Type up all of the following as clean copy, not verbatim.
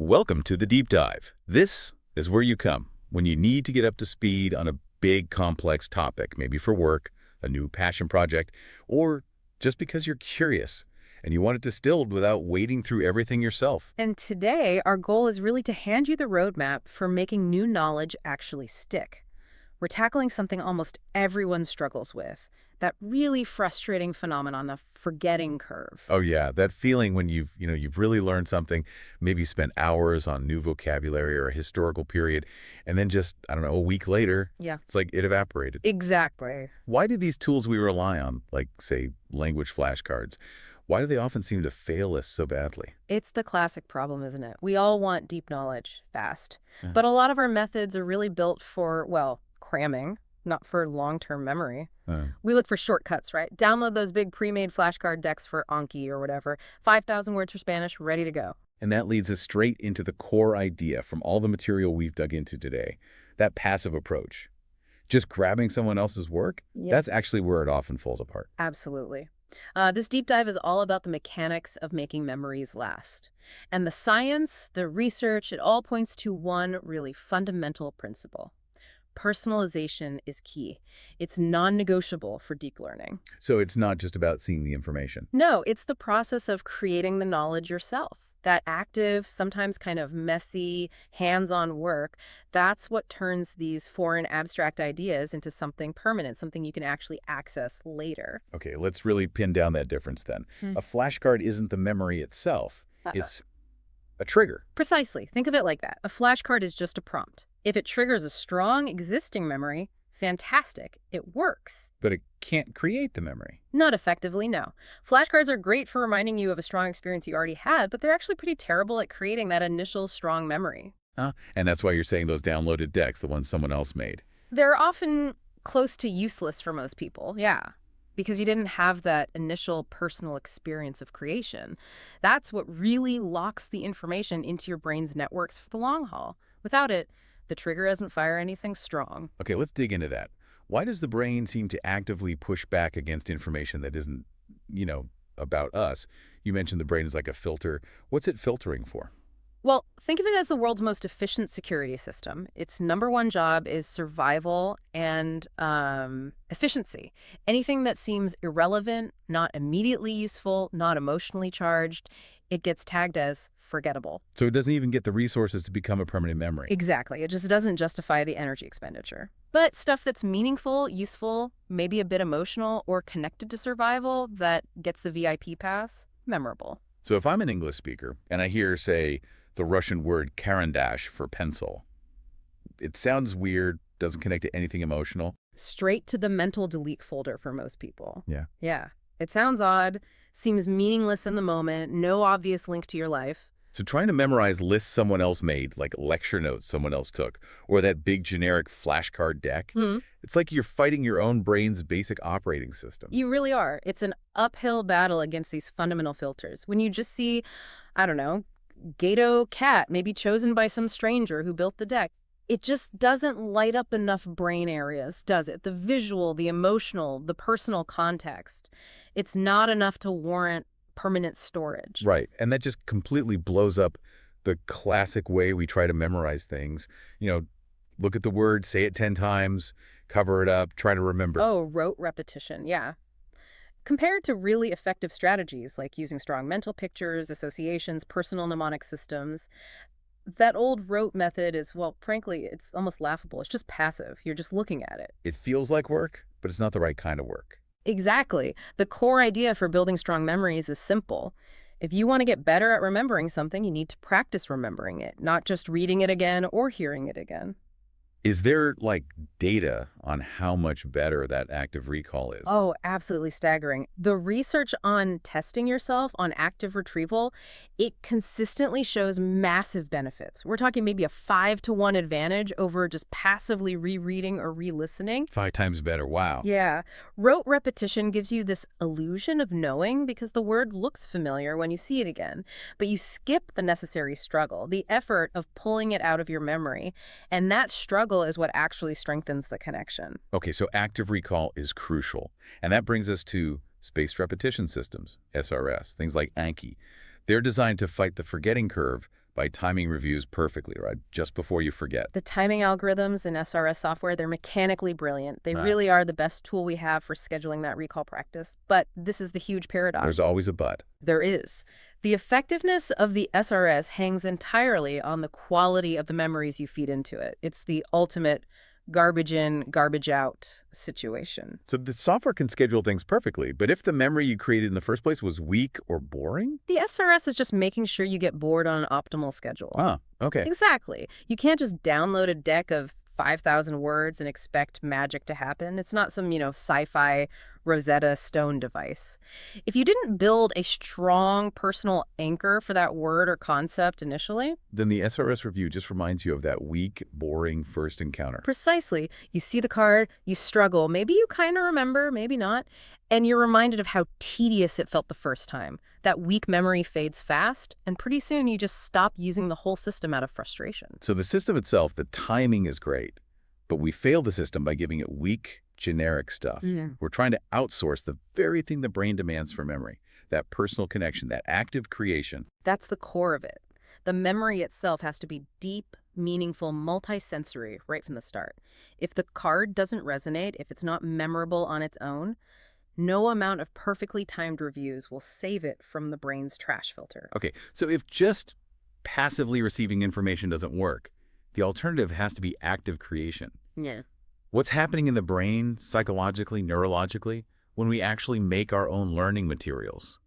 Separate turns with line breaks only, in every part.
Welcome to the Deep Dive. This is where you come when you need to get up to speed on a big, complex topic, maybe for work, a new passion project, or just because you're curious and you want it distilled without wading through everything yourself.
And today, our goal is really to hand you the roadmap for making new knowledge actually stick. We're tackling something almost everyone struggles with, that really frustrating phenomenon, the forgetting curve.
Oh yeah, that feeling when you've really learned something, maybe spent hours on new vocabulary or a historical period, and then just, I don't know, a week later,
Yeah,
it's like it evaporated.
exactly.
Why do these tools we rely on, like, say, language flashcards, why do they often seem to fail us so badly?
It's the classic problem, isn't it? We all want deep knowledge fast.
Yeah.
But a lot of our methods are really built for, well, cramming, not for long-term memory.
Uh,
We look for shortcuts, right? Download those big pre-made flashcard decks for Anki or whatever. 5,000 words for Spanish, ready to go.
And that leads us straight into the core idea from all the material we've dug into today, that passive approach. Just grabbing someone else's work,
Yep.
that's actually where it often falls apart.
Absolutely. This deep dive is all about the mechanics of making memories last. And the science, the research, it all points to one really fundamental principle. Personalization is key. It's non-negotiable for deep learning.
So it's not just about seeing the information.
No, it's the process of creating the knowledge yourself. That active, sometimes kind of messy, hands-on work, that's what turns these foreign abstract ideas into something permanent, something you can actually access later.
Okay, let's really pin down that difference then.
Hmm.
A flashcard isn't the memory itself.
Uh-uh.
It's a trigger.
Precisely. Think of it like that. A flashcard is just a prompt. If it triggers a strong existing memory, fantastic. It works.
But it can't create the memory.
Not effectively, no. Flashcards are great for reminding you of a strong experience you already had, but they're actually pretty terrible at creating that initial strong memory.
And that's why you're saying those downloaded decks, the ones someone else made.
They're often close to useless for most people, yeah, because you didn't have that initial personal experience of creation. That's what really locks the information into your brain's networks for the long haul. Without it, the trigger doesn't fire anything strong.
Okay, let's dig into that. Why does the brain seem to actively push back against information that isn't, about us? You mentioned the brain is like a filter. What's it filtering for?
Well, think of it as the world's most efficient security system. Its number one job is survival and efficiency. Anything that seems irrelevant, not immediately useful, not emotionally charged, it gets tagged as forgettable.
So it doesn't even get the resources to become a permanent memory.
Exactly. It just doesn't justify the energy expenditure. But stuff that's meaningful, useful, maybe a bit emotional, or connected to survival that gets the VIP pass, memorable.
So if I'm an English speaker and I hear, say, the Russian word karandash for pencil, it sounds weird, doesn't connect to anything emotional.
Straight to the mental delete folder for most people.
Yeah.
Yeah. It sounds odd, seems meaningless in the moment, no obvious link to your life.
So trying to memorize lists someone else made, like lecture notes someone else took, or that big generic flashcard deck, it's like you're fighting your own brain's basic operating system.
You really are. It's an uphill battle against these fundamental filters. When you just see, I don't know, Gato cat, maybe chosen by some stranger who built the deck, it just doesn't light up enough brain areas, does it? The visual, the emotional, the personal context. It's not enough to warrant permanent storage.
Right, and that just completely blows up the classic way we try to memorize things. Look at the word, say it 10 times, cover it up, try to remember.
Oh, rote repetition, yeah. Compared to really effective strategies like using strong mental pictures, associations, personal mnemonic systems, that old rote method is, well, frankly, it's almost laughable. It's just passive. You're just looking at it.
It feels like work, but it's not the right kind of work.
Exactly. The core idea for building strong memories is simple. If you want to get better at remembering something, you need to practice remembering it, not just reading it again or hearing it again.
Is there, data on how much better that active recall is?
Oh, absolutely staggering. The research on testing yourself on active retrieval, it consistently shows massive benefits. We're talking maybe a 5-to-1 advantage over just passively rereading or re-listening.
5 times better, wow.
Yeah. Rote repetition gives you this illusion of knowing because the word looks familiar when you see it again. But you skip the necessary struggle, the effort of pulling it out of your memory. And that struggle is what actually strengthens the connection.
Okay, so active recall is crucial. And that brings us to spaced repetition systems, SRS, things like Anki. They're designed to fight the forgetting curve by timing reviews perfectly, right? Just before you forget.
The timing algorithms in SRS software, they're mechanically brilliant. They
Ah.
really are the best tool we have for scheduling that recall practice. But this is the huge paradox.
There's always a but.
There is. The effectiveness of the SRS hangs entirely on the quality of the memories you feed into it. It's the ultimate garbage in, garbage out situation.
So the software can schedule things perfectly, but if the memory you created in the first place was weak or boring?
The SRS is just making sure you get bored on an optimal schedule.
Ah, okay.
Exactly. You can't just download a deck of 5,000 words and expect magic to happen. It's not some, sci-fi Rosetta Stone device. If you didn't build a strong personal anchor for that word or concept initially,
Then the SRS review just reminds you of that weak, boring first encounter.
precisely, you see the card, you struggle, maybe you kind of remember, maybe not, and you're reminded of how tedious it felt the first time. That weak memory fades fast, and pretty soon you just stop using the whole system out of frustration.
So the system itself, the timing is great, but we fail the system by giving it weak, generic stuff. We're trying to outsource the very thing the brain demands for memory, that personal connection, that active creation.
That's the core of it. The memory itself has to be deep, meaningful, multisensory right from the start. If the card doesn't resonate, if it's not memorable on its own, no amount of perfectly timed reviews will save it from the brain's trash filter.
Okay, so if just passively receiving information doesn't work, the alternative has to be active creation.
Yeah.
What's happening in the brain, psychologically, neurologically, when we actually make our own learning materials,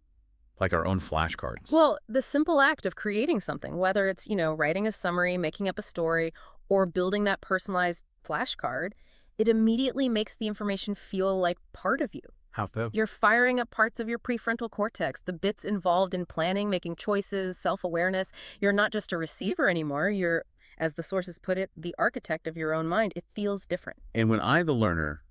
like our own flashcards?
Well, the simple act of creating something, whether it's, writing a summary, making up a story, or building that personalized flashcard, it immediately makes the information feel like part of you.
How so?
You're firing up parts of your prefrontal cortex, the bits involved in planning, making choices, self-awareness. You're not just a receiver anymore. You're, as the sources put it, the architect of your own mind. It feels different.
And when I, the learner,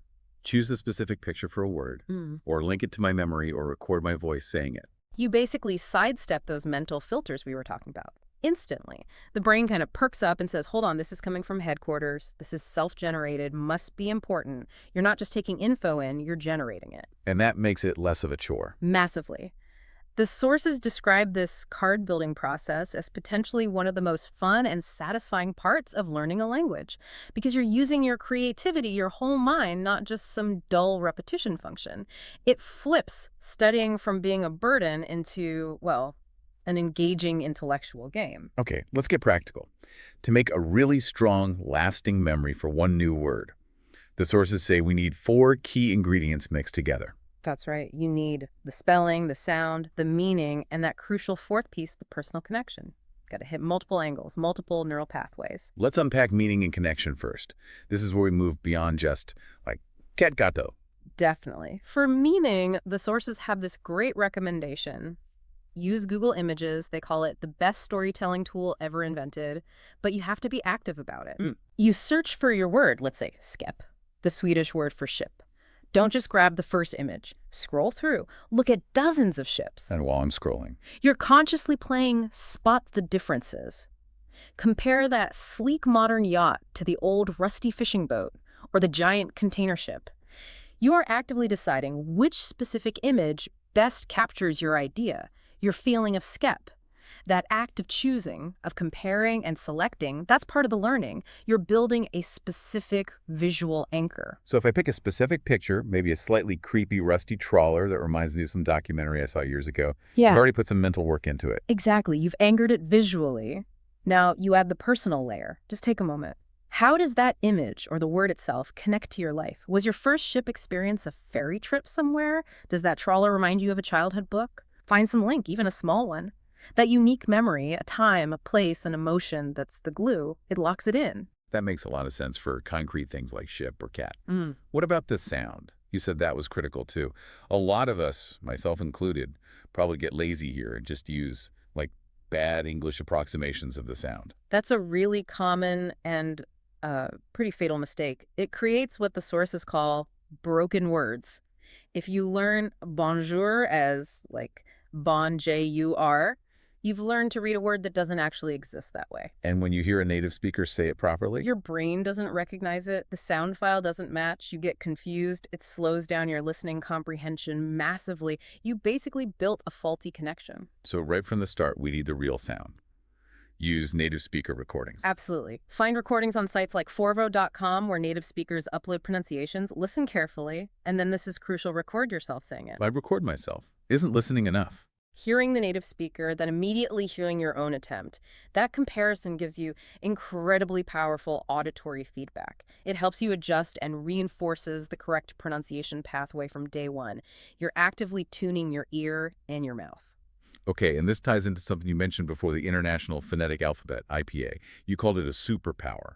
choose a specific picture for a word, or link it to my memory, or record my voice saying it,
You basically sidestep those mental filters we were talking about. Instantly. The brain kind of perks up and says, hold on, this is coming from headquarters. This is self-generated, must be important. You're not just taking info in, you're generating it.
and that makes it less of a chore.
Massively. The sources describe this card building process as potentially one of the most fun and satisfying parts of learning a language, because you're using your creativity, your whole mind, not just some dull repetition function. It flips studying from being a burden into, well, an engaging intellectual game.
Okay, let's get practical. To make a really strong, lasting memory for one new word, the sources say we need 4 key ingredients mixed together.
That's right. You need the spelling, the sound, the meaning, and that crucial fourth piece, the personal connection. Got to hit multiple angles, multiple neural pathways.
Let's unpack meaning and connection first. This is where we move beyond just, like, cat gato.
Definitely. For meaning, the sources have this great recommendation. Use Google Images. They call it the best storytelling tool ever invented, but you have to be active about it. You search for your word, let's say skep, the Swedish word for ship. Don't just grab the first image. Scroll through. Look at dozens of ships.
And while I'm scrolling,
You're consciously playing spot the differences. Compare that sleek modern yacht to the old rusty fishing boat or the giant container ship. You are actively deciding which specific image best captures your idea, your feeling of skep. That act of choosing, of comparing and selecting, that's part of the learning. You're building a specific visual anchor.
so if I pick a specific picture, maybe a slightly creepy, rusty trawler that reminds me of some documentary I saw years ago, I've already put some mental work into it.
Exactly. You've anchored it visually. Now you add the personal layer. Just take a moment. How does that image or the word itself connect to your life? Was your first ship experience a ferry trip somewhere? Does that trawler remind you of a childhood book? Find some link, even a small one. That unique memory, a time, a place, an emotion that's the glue, it locks it in.
That makes a lot of sense for concrete things like ship or cat. What about the sound? You said that was critical too. A lot of us, myself included, probably get lazy here and just use like bad English approximations of the sound.
That's a really common and pretty fatal mistake. It creates what the sources call broken words. If you learn bonjour as like bon, J-U-R, you've learned to read a word that doesn't actually exist that way.
And when you hear a native speaker say it properly,
Your brain doesn't recognize it. The sound file doesn't match. You get confused. It slows down your listening comprehension massively. You basically built a faulty connection.
so right from the start, we need the real sound. use native speaker recordings.
Absolutely. Find recordings on sites like forvo.com where native speakers upload pronunciations. Listen carefully, and then this is crucial, record yourself saying it.
I record myself. Isn't listening enough?
Hearing the native speaker, then immediately hearing your own attempt. That comparison gives you incredibly powerful auditory feedback. It helps you adjust and reinforces the correct pronunciation pathway from day one. You're actively tuning your ear and your mouth.
Okay, and this ties into something you mentioned before, the International Phonetic Alphabet, IPA. You called it a superpower.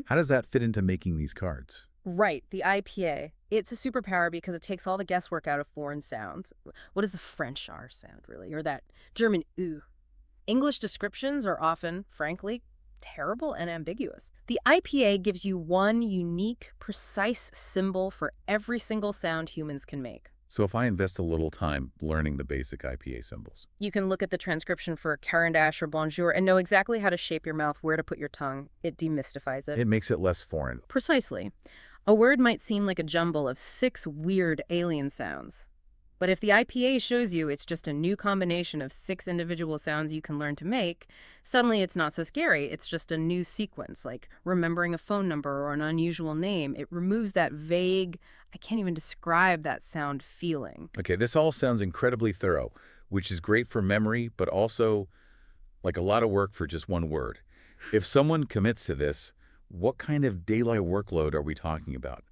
How does that fit into making these cards?
Right, the IPA. It's a superpower because it takes all the guesswork out of foreign sounds. What does the French R sound, really? Or that German U? English descriptions are often, frankly, terrible and ambiguous. The IPA gives you one unique, precise symbol for every single sound humans can make.
So if I invest a little time learning the basic IPA symbols.
You can look at the transcription for carandash or bonjour and know exactly how to shape your mouth, where to put your tongue. It demystifies it.
It makes it less foreign.
Precisely. A word might seem like a jumble of 6 weird alien sounds. But if the IPA shows you it's just a new combination of 6 individual sounds you can learn to make, suddenly it's not so scary. It's just a new sequence, like remembering a phone number or an unusual name. It removes that vague, I can't even describe that sound feeling.
Okay, this all sounds incredibly thorough, which is great for memory, but also like a lot of work for just one word. If someone commits to this, what kind of daily workload are we talking about?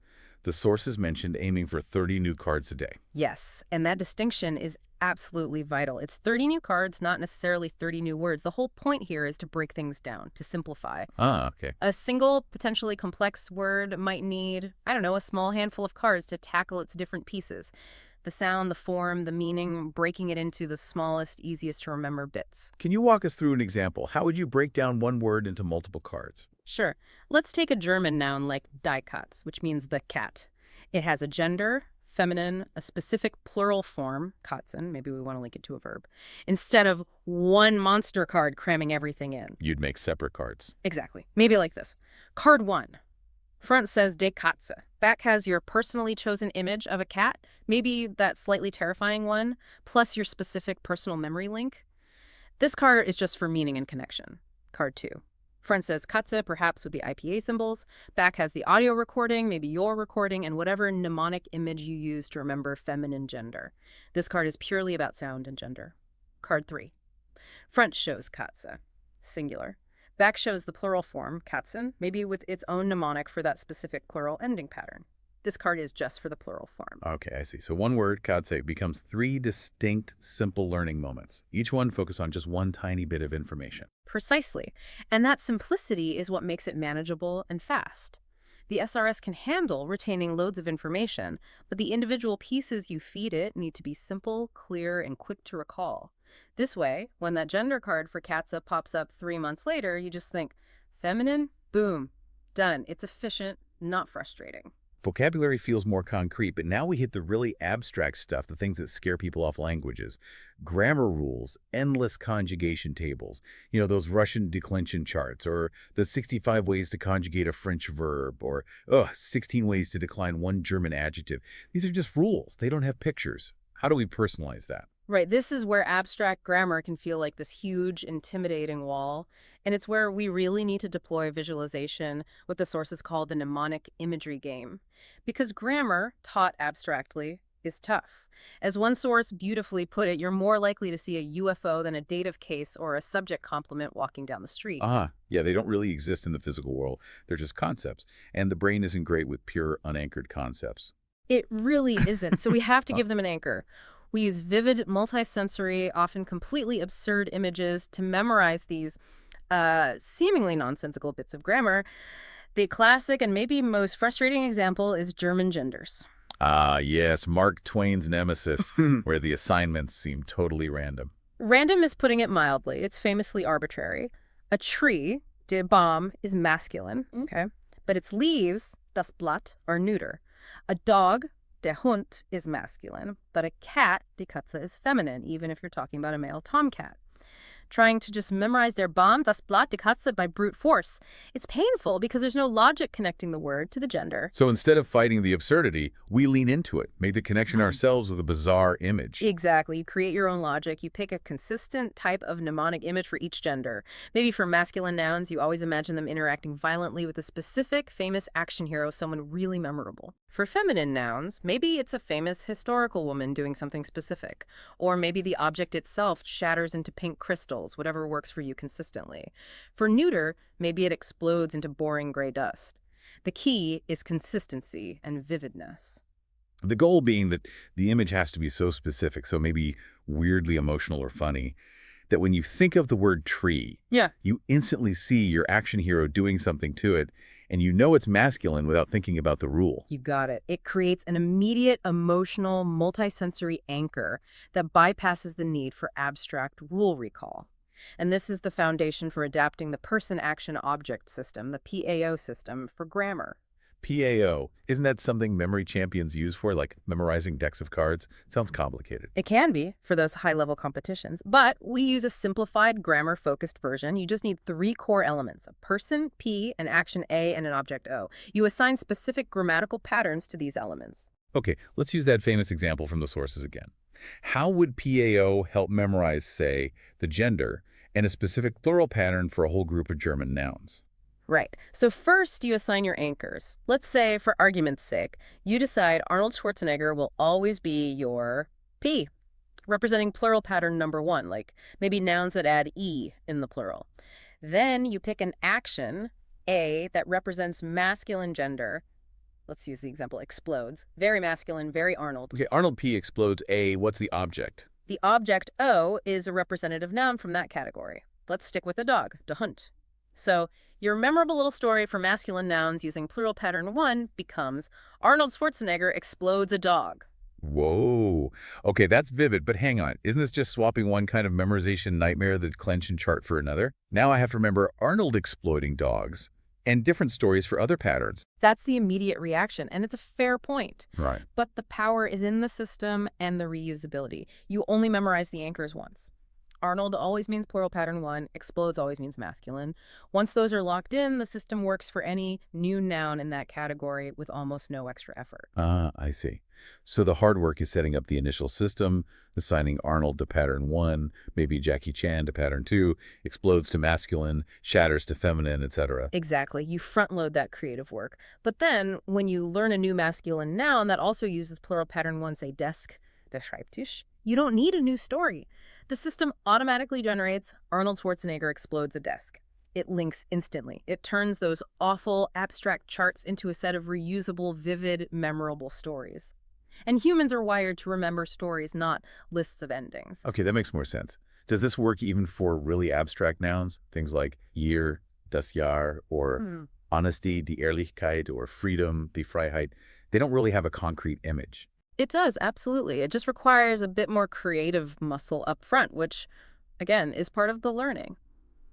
The sources mentioned aiming for 30 new cards a day.
Yes, and that distinction is absolutely vital. It's 30 new cards, not necessarily 30 new words. The whole point here is to break things down, to simplify.
Ah, okay.
A single, potentially complex word might need, I don't know, a small handful of cards to tackle its different pieces. The sound, the form, the meaning, breaking it into the smallest, easiest to remember bits.
Can you walk us through an example? How would you break down one word into multiple cards?
Sure. Let's take a German noun like die Katz, which means the cat. It has a gender, feminine, a specific plural form, Katzen, maybe we want to link it to a verb, instead of one monster card cramming everything in.
You'd make separate cards.
Exactly. Maybe like this. Card 1. Front says de Katze. Back has your personally chosen image of a cat, maybe that slightly terrifying one, plus your specific personal memory link. This card is just for meaning and connection. Card 2. Front says Katze, perhaps with the IPA symbols. Back has the audio recording, maybe your recording, and whatever mnemonic image you use to remember feminine gender. This card is purely about sound and gender. Card 3. Front shows Katze, singular. Back shows the plural form, Katzen, maybe with its own mnemonic for that specific plural ending pattern. This card is just for the plural form.
Okay, I see. So one word, Katze, becomes 3 distinct, simple learning moments. Each one focused on just one tiny bit of information.
Precisely. And that simplicity is what makes it manageable and fast. The SRS can handle retaining loads of information, but the individual pieces you feed it need to be simple, clear, and quick to recall. This way, when that gender card for Katze pops up 3 months later, you just think, feminine? Boom. Done. It's efficient, not frustrating.
Vocabulary feels more concrete, but now we hit the really abstract stuff, the things that scare people off languages. Grammar rules, endless conjugation tables, those Russian declension charts, or the 65 ways to conjugate a French verb, or 16 ways to decline one German adjective. These are just rules. They don't have pictures. How do we personalize that?
Right, this is where abstract grammar can feel like this huge, intimidating wall, and it's where we really need to deploy visualization, what the sources call the mnemonic imagery game. Because grammar, taught abstractly, is tough. As one source beautifully put it, you're more likely to see a UFO than a dative case or a subject complement walking down the street.
Yeah, they don't really exist in the physical world. They're just concepts, and the brain isn't great with pure, unanchored concepts.
It really isn't, so we have to give them an anchor. We use vivid, multisensory, often completely absurd images to memorize these seemingly nonsensical bits of grammar. The classic and maybe most frustrating example is German genders.
Yes, Mark Twain's nemesis, where the assignments seem totally random.
Random is putting it mildly. It's famously arbitrary. A tree, der Baum, is masculine, okay? But its leaves, das Blatt, are neuter. A dog, der Hund, is masculine, but a cat, die Katze, is feminine, even if you're talking about a male tomcat. trying to just memorize der Baum, das Blatt, die Katze by brute force. It's painful because there's no logic connecting the word to the gender.
So instead of fighting the absurdity, we lean into it, make the connection ourselves with a bizarre image.
Exactly. You create your own logic. You pick a consistent type of mnemonic image for each gender. Maybe for masculine nouns, you always imagine them interacting violently with a specific famous action hero, someone really memorable. For feminine nouns, maybe it's a famous historical woman doing something specific. Or maybe the object itself shatters into pink crystals, whatever works for you consistently. For neuter, maybe it explodes into boring gray dust. The key is consistency and vividness.
The goal being that the image has to be so specific, so maybe weirdly emotional or funny, that when you think of the word tree,
Yeah.
you instantly see your action hero doing something to it, and you know it's masculine without thinking about the rule.
You got it. It creates an immediate emotional, multisensory anchor that bypasses the need for abstract rule recall. And this is the foundation for adapting the person-action-object system, the PAO system, for grammar.
PAO, isn't that something memory champions use for, like memorizing decks of cards? Sounds complicated.
It can be for those high-level competitions, but we use a simplified grammar-focused version. You just need 3 core elements: a person, P, an action A, and an object O. You assign specific grammatical patterns to these elements.
Okay, let's use that famous example from the sources again. How would PAO help memorize, say, the gender and a specific plural pattern for a whole group of German nouns?
Right. So first, you assign your anchors. Let's say, for argument's sake, you decide Arnold Schwarzenegger will always be your P, representing plural pattern number 1, like maybe nouns that add E in the plural. Then you pick an action, A, that represents masculine gender. Let's use the example, explodes. Very masculine, very Arnold.
Okay, Arnold P explodes A. What's the object?
The object O is a representative noun from that category. Let's stick with the dog, der Hund. So your memorable little story for masculine nouns using plural pattern 1 becomes Arnold Schwarzenegger explodes a dog.
Whoa. Okay, that's vivid, but hang on. Isn't this just swapping one kind of memorization nightmare, the clench and chart, for another? Now I have to remember Arnold exploiting dogs and different stories for other patterns.
That's the immediate reaction, and it's a fair point.
Right.
But the power is in the system and the reusability. You only memorize the anchors once. Arnold always means plural pattern 1, explodes always means masculine. Once those are locked in, the system works for any new noun in that category with almost no extra effort.
Ah, I see. So the hard work is setting up the initial system, assigning Arnold to pattern 1, maybe Jackie Chan to pattern 2, explodes to masculine, shatters to feminine, etc.
Exactly. You front load that creative work. But then when you learn a new masculine noun that also uses plural pattern 1, say desk, der Schreibtisch, you don't need a new story. The system automatically generates Arnold Schwarzenegger explodes a desk. It links instantly. It turns those awful abstract charts into a set of reusable, vivid, memorable stories. And humans are wired to remember stories, not lists of endings.
Okay, that makes more sense. Does this work even for really abstract nouns? Things like year, das Jahr, or honesty, die Ehrlichkeit, or freedom, die Freiheit. They don't really have a concrete image.
It does, absolutely. It just requires a bit more creative muscle up front, which, again, is part of the learning.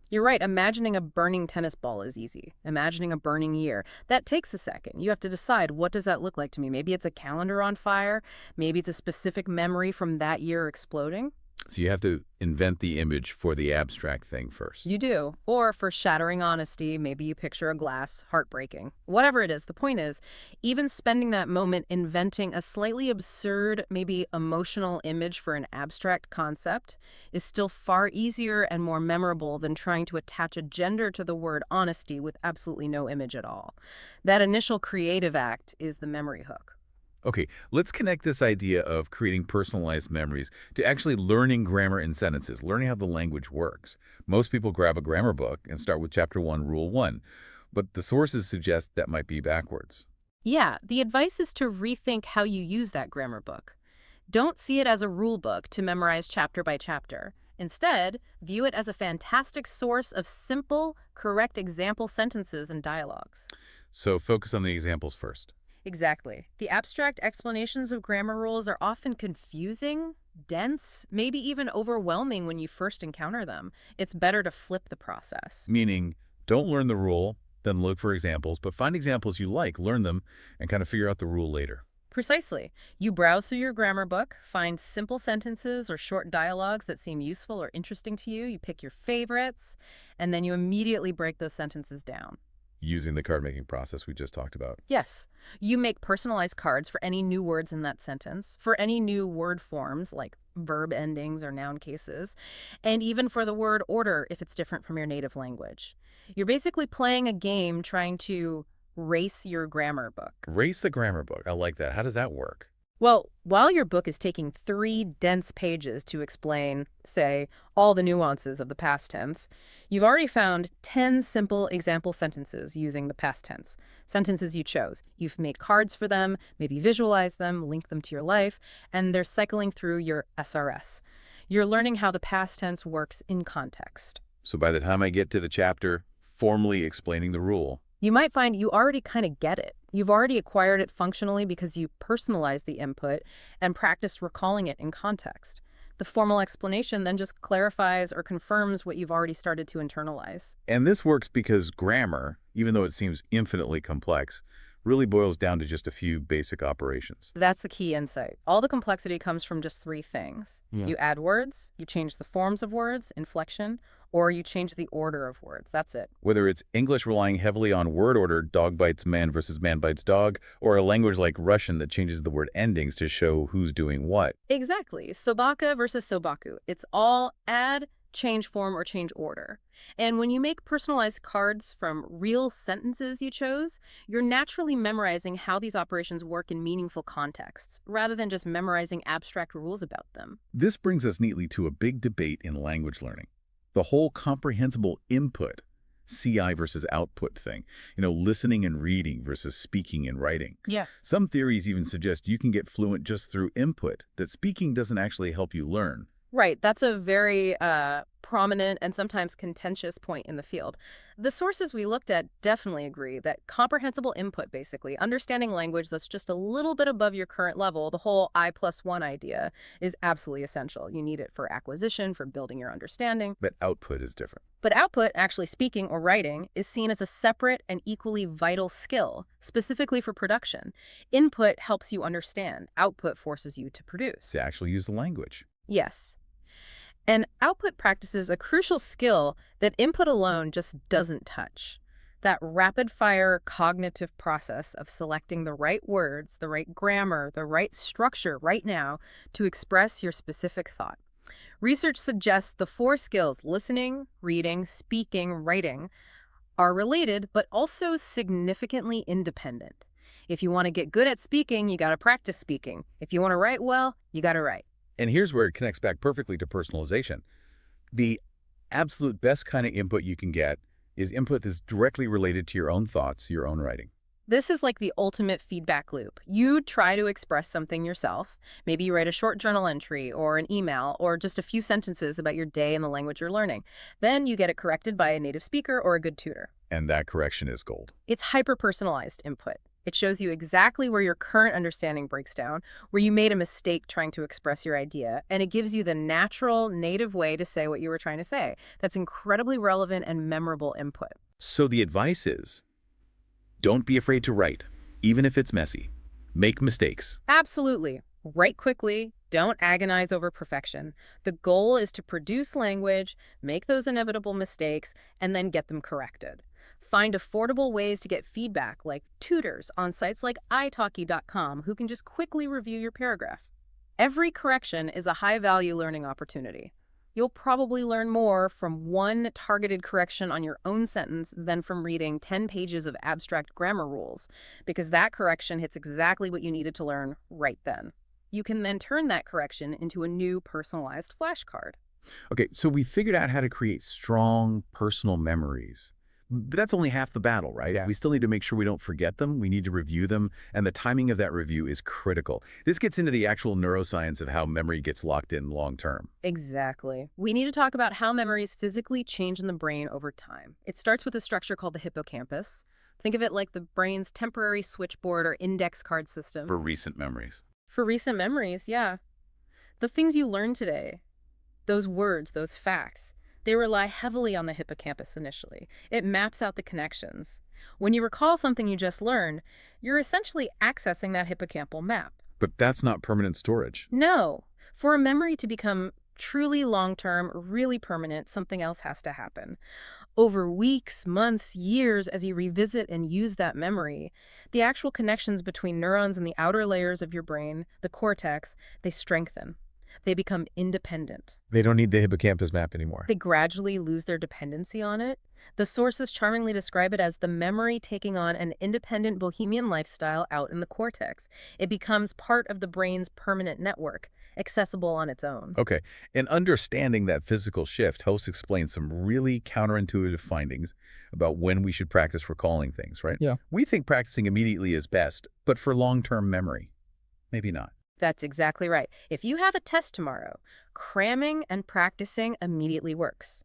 You're right, imagining a burning tennis ball is easy. Imagining a burning year, that takes a second. You have to decide, what does that look like to me? Maybe it's a calendar on fire. Maybe it's a specific memory from that year exploding.
So you have to invent the image for the abstract thing first.
You do. Or for shattering honesty, maybe you picture a glass, heartbreaking. Whatever it is, the point is, even spending that moment inventing a slightly absurd, maybe emotional image for an abstract concept is still far easier and more memorable than trying to attach a gender to the word honesty with absolutely no image at all. That initial creative act is the memory hook.
Okay, let's connect this idea of creating personalized memories to actually learning grammar in sentences, learning how the language works. Most people grab a grammar book and start with Chapter 1, Rule 1, but the sources suggest that might be backwards.
Yeah, the advice is to rethink how you use that grammar book. Don't see it as a rule book to memorize chapter by chapter. Instead, view it as a fantastic source of simple, correct example sentences and dialogues.
So focus on the examples first.
Exactly. The abstract explanations of grammar rules are often confusing, dense, maybe even overwhelming when you first encounter them. It's better to flip the process.
Meaning, don't learn the rule, then look for examples, but find examples you like, learn them, and kind of figure out the rule later.
Precisely. You browse through your grammar book, find simple sentences or short dialogues that seem useful or interesting to you. You pick your favorites, and then you immediately break those sentences down.
Using the card-making process we just talked about.
Yes, you make personalized cards for any new words in that sentence, for any new word forms like verb endings or noun cases, and even for the word order if it's different from your native language. You're basically playing a game trying to race your grammar book.
Race the grammar book. I like that. How does that work?
Well, while your book is taking 3 dense pages to explain, say, all the nuances of the past tense, you've already found 10 simple example sentences using the past tense. Sentences you chose. You've made cards for them, maybe visualize them, link them to your life, and they're cycling through your SRS. You're learning how the past tense works in context.
So by the time I get to the chapter formally explaining the rule,
You might find you already kind of get it. You've already acquired it functionally because you personalized the input and practiced recalling it in context. The formal explanation then just clarifies or confirms what you've already started to internalize.
and this works because grammar, even though it seems infinitely complex, really boils down to just a few basic operations.
That's the key insight. All the complexity comes from just 3 things.
Yeah.
You add words, you change the forms of words, inflection, or you change the order of words. That's it.
Whether it's English relying heavily on word order, dog bites man versus man bites dog, or a language like Russian that changes the word endings to show who's doing what.
Exactly. Sobaka versus sobaku. It's all add, change form, or change order. And when you make personalized cards from real sentences you chose, you're naturally memorizing how these operations work in meaningful contexts, rather than just memorizing abstract rules about them.
This brings us neatly to a big debate in language learning. The whole comprehensible input, CI versus output thing. Listening and reading versus speaking and writing.
Yeah.
Some theories even suggest you can get fluent just through input, that speaking doesn't actually help you learn.
Right. That's a very prominent and sometimes contentious point in the field. The sources we looked at definitely agree that comprehensible input, basically, understanding language that's just a little bit above your current level, the whole I+1 idea, is absolutely essential. You need it for acquisition, for building your understanding.
But output is different.
But output, actually speaking or writing, is seen as a separate and equally vital skill, specifically for production. Input helps you understand. Output forces you to produce.
To actually use the language.
Yes. And output practices a crucial skill that input alone just doesn't touch. That rapid-fire cognitive process of selecting the right words, the right grammar, the right structure right now to express your specific thought. Research suggests the 4 skills, listening, reading, speaking, writing, are related but also significantly independent. If you want to get good at speaking, you got to practice speaking. If you want to write well, you got to write.
And here's where it connects back perfectly to personalization. The absolute best kind of input you can get is input that's directly related to your own thoughts, your own writing.
This is like the ultimate feedback loop. You try to express something yourself. Maybe you write a short journal entry or an email or just a few sentences about your day and the language you're learning. Then you get it corrected by a native speaker or a good tutor.
And that correction is gold.
It's hyper-personalized input. It shows you exactly where your current understanding breaks down, where you made a mistake trying to express your idea, and it gives you the natural, native way to say what you were trying to say. That's incredibly relevant and memorable input.
So the advice is, don't be afraid to write, even if it's messy. Make mistakes.
Absolutely. Write quickly. Don't agonize over perfection. The goal is to produce language, make those inevitable mistakes, and then get them corrected. Find affordable ways to get feedback, like tutors on sites like italki.com who can just quickly review your paragraph. Every correction is a high-value learning opportunity. You'll probably learn more from one targeted correction on your own sentence than from reading 10 pages of abstract grammar rules, because that correction hits exactly what you needed to learn right then. You can then turn that correction into a new personalized flashcard.
Okay, so we figured out how to create strong personal memories. But that's only half the battle, right?
Yeah.
We still need to make sure we don't forget them. We need to review them, and the timing of that review is critical. This gets into the actual neuroscience of how memory gets locked in long term.
Exactly. We need to talk about how memories physically change in the brain over time. It starts with a structure called the hippocampus. Think of it like the brain's temporary switchboard or index card system.
For recent memories.
For recent memories, yeah. The things you learned today, those words, those facts, They rely heavily on the hippocampus initially. It maps out the connections. When you recall something you just learned, you're essentially accessing that hippocampal map.
But that's not permanent storage.
No. For a memory to become truly long-term, really permanent, something else has to happen. Over weeks, months, years, as you revisit and use that memory, the actual connections between neurons in the outer layers of your brain, the cortex, they strengthen. They become independent.
They don't need the hippocampus map anymore.
They gradually lose their dependency on it. The sources charmingly describe it as the memory taking on an independent bohemian lifestyle out in the cortex. It becomes part of the brain's permanent network, accessible on its own.
Okay, and understanding that physical shift helps explain some really counterintuitive findings about when we should practice recalling things, right?
Yeah.
We think practicing immediately is best, but for long-term memory, maybe not.
That's exactly right. If you have a test tomorrow, cramming and practicing immediately works.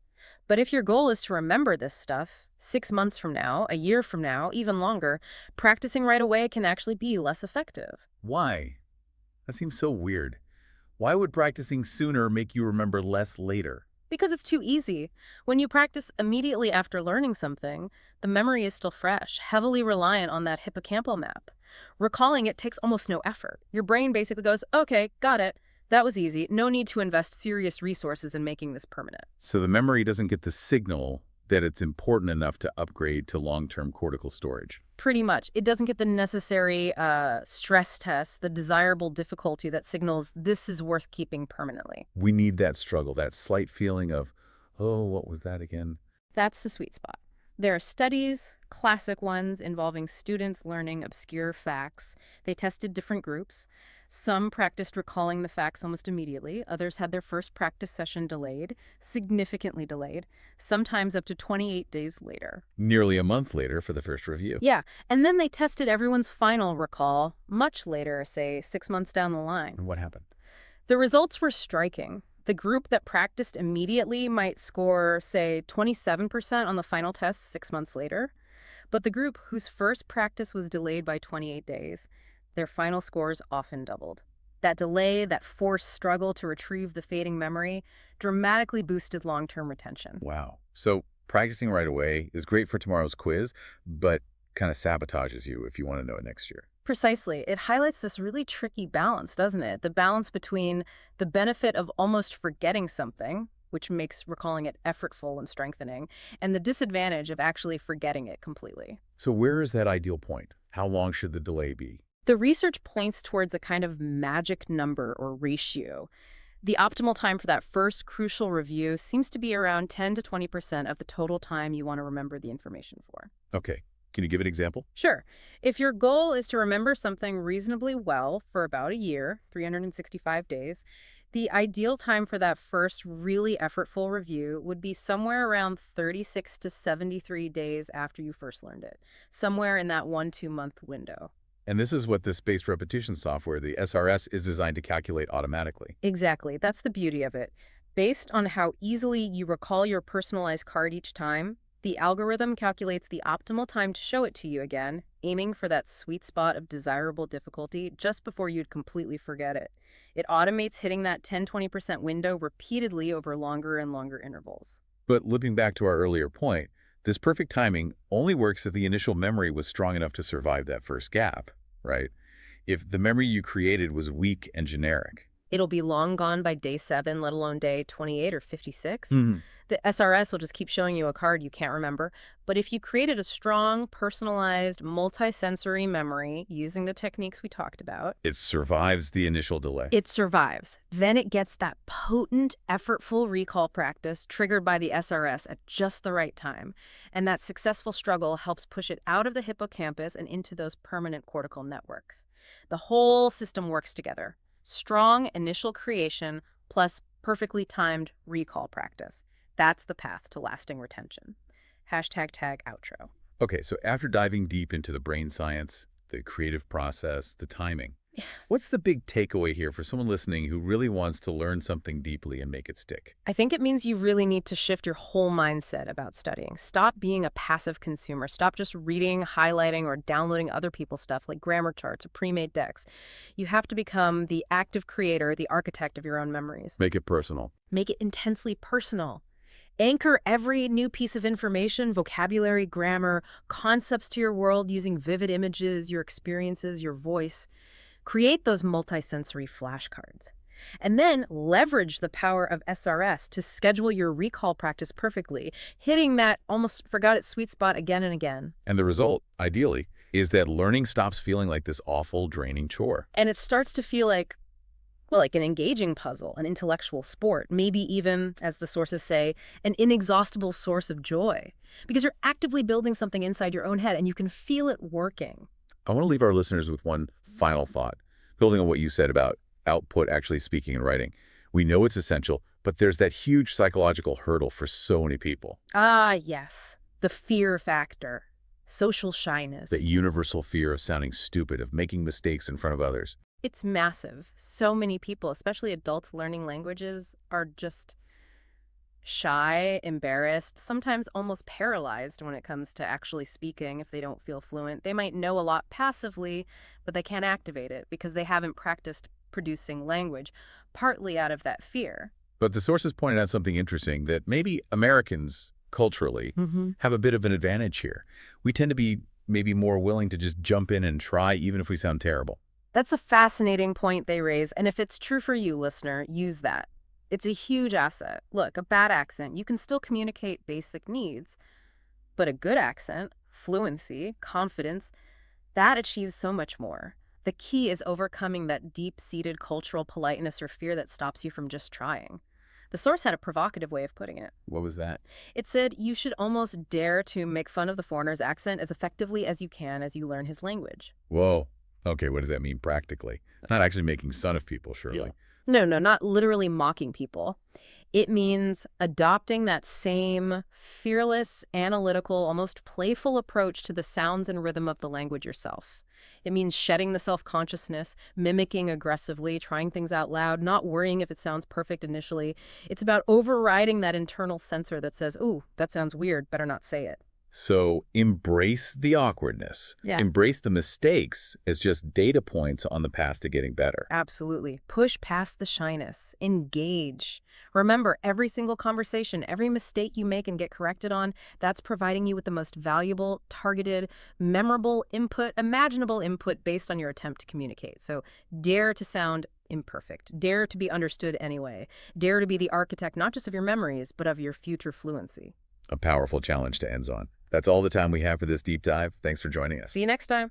But if your goal is to remember this stuff 6 months from now, a year from now, even longer, practicing right away can actually be less effective.
Why? That seems so weird. Why would practicing sooner make you remember less later?
Because it's too easy. When you practice immediately after learning something, the memory is still fresh, heavily reliant on that hippocampal map. Recalling it takes almost no effort. Your brain basically goes, okay, got it. That was easy. No need to invest serious resources in making this permanent.
So the memory doesn't get the signal that it's important enough to upgrade to long-term cortical storage.
Pretty much. It doesn't get the necessary stress test, the desirable difficulty that signals this is worth keeping permanently.
We need that struggle, that slight feeling of, oh, what was that again?
That's the sweet spot. There are studies, classic ones, involving students learning obscure facts. They tested different groups. Some practiced recalling the facts almost immediately. Others had their first practice session delayed, significantly delayed, sometimes up to 28 days later.
Nearly a month later for the first review.
Yeah, and then they tested everyone's final recall much later, say 6 months down the line.
And what happened?
The results were striking. The group that practiced immediately might score, say, 27% on the final test 6 months later. But the group whose first practice was delayed by 28 days, their final scores often doubled. That delay, that forced struggle to retrieve the fading memory, dramatically boosted long-term retention.
Wow. So practicing right away is great for tomorrow's quiz, but kind of sabotages you if you want to know it next year.
Precisely. It highlights this really tricky balance, doesn't it? The balance between the benefit of almost forgetting something, which makes recalling it effortful and strengthening, and the disadvantage of actually forgetting it completely.
So where is that ideal point? How long should the delay be?
The research points towards a kind of magic number or ratio. The optimal time for that first crucial review seems to be around 10 to 20% of the total time you want to remember the information for.
Okay. Can you give an example?
Sure. If your goal is to remember something reasonably well for about a year, 365 days, the ideal time for that first really effortful review would be somewhere around 36 to 73 days after you first learned it, somewhere in that 1-2 month window.
And this is what the spaced repetition software, the SRS, is designed to calculate automatically.
Exactly. That's the beauty of it. Based on how easily you recall your personalized card each time, the algorithm calculates the optimal time to show it to you again, aiming for that sweet spot of desirable difficulty just before you'd completely forget it. It automates hitting that 10-20% window repeatedly over longer and longer intervals.
But looping back to our earlier point, this perfect timing only works if the initial memory was strong enough to survive that first gap, right? If the memory you created was weak and generic.
It'll be long gone by day 7, let alone day 28 or 56.
Mm-hmm.
The SRS will just keep showing you a card you can't remember. But if you created a strong, personalized, multi-sensory memory using the techniques we talked about,
It survives the initial delay.
it survives. Then it gets that potent, effortful recall practice triggered by the SRS at just the right time. And that successful struggle helps push it out of the hippocampus and into those permanent cortical networks. The whole system works together. Strong initial creation plus perfectly timed recall practice. That's the path to lasting retention. #outro.
Okay, so after diving deep into the brain science, the creative process, the timing, what's the big takeaway here for someone listening who really wants to learn something deeply and make it stick?
I think it means you really need to shift your whole mindset about studying. Stop being a passive consumer. Stop just reading, highlighting, or downloading other people's stuff like grammar charts or pre-made decks. You have to become the active creator, the architect of your own memories.
Make it personal.
Make it intensely personal. Anchor every new piece of information, vocabulary, grammar, concepts to your world using vivid images, your experiences, your voice. Create those multisensory flashcards. And then leverage the power of SRS to schedule your recall practice perfectly, hitting that almost forgot it sweet spot again and again.
And the result, ideally, is that learning stops feeling like this awful, draining chore.
And it starts to feel like, well, like an engaging puzzle, an intellectual sport, maybe even, as the sources say, an inexhaustible source of joy. Because you're actively building something inside your own head and you can feel it working.
I want to leave our listeners with one final thought, building on what you said about output actually speaking and writing. We know it's essential, but there's that huge psychological hurdle for so many people.
Ah, yes. The fear factor. Social shyness.
The universal fear of sounding stupid, of making mistakes in front of others.
It's massive. So many people, especially adults learning languages, are just shy, embarrassed, sometimes almost paralyzed when it comes to actually speaking if they don't feel fluent. They might know a lot passively, but they can't activate it because they haven't practiced producing language, partly out of that fear.
But the sources pointed out something interesting, that maybe Americans, culturally, have a bit of an advantage here. We tend to be maybe more willing to just jump in and try, even if we sound terrible.
That's a fascinating point they raise, and if it's true for you, listener, use that. It's a huge asset. Look, a bad accent, you can still communicate basic needs, but a good accent, fluency, confidence, that achieves so much more. The key is overcoming that deep-seated cultural politeness or fear that stops you from just trying. The source had a provocative way of putting it.
What was that?
It said you should almost dare to make fun of the foreigner's accent as effectively as you can as you learn his language.
Whoa. Okay, what does that mean practically? It's not actually making fun of people, surely.
Yeah.
No, not literally mocking people. It means adopting that same fearless, analytical, almost playful approach to the sounds and rhythm of the language yourself. It means shedding the self-consciousness, mimicking aggressively, trying things out loud, not worrying if it sounds perfect initially. It's about overriding that internal censor that says, ooh, that sounds weird, better not say it.
So embrace the awkwardness.
Yeah.
Embrace the mistakes as just data points on the path to getting better.
Absolutely. Push past the shyness. Engage. Remember, every single conversation, every mistake you make and get corrected on, that's providing you with the most valuable, targeted, memorable input, imaginable input based on your attempt to communicate. So dare to sound imperfect. Dare to be understood anyway. Dare to be the architect not just of your memories, but of your future fluency.
A powerful challenge to end on. That's all the time we have for this deep dive. Thanks for joining us.
See you next time.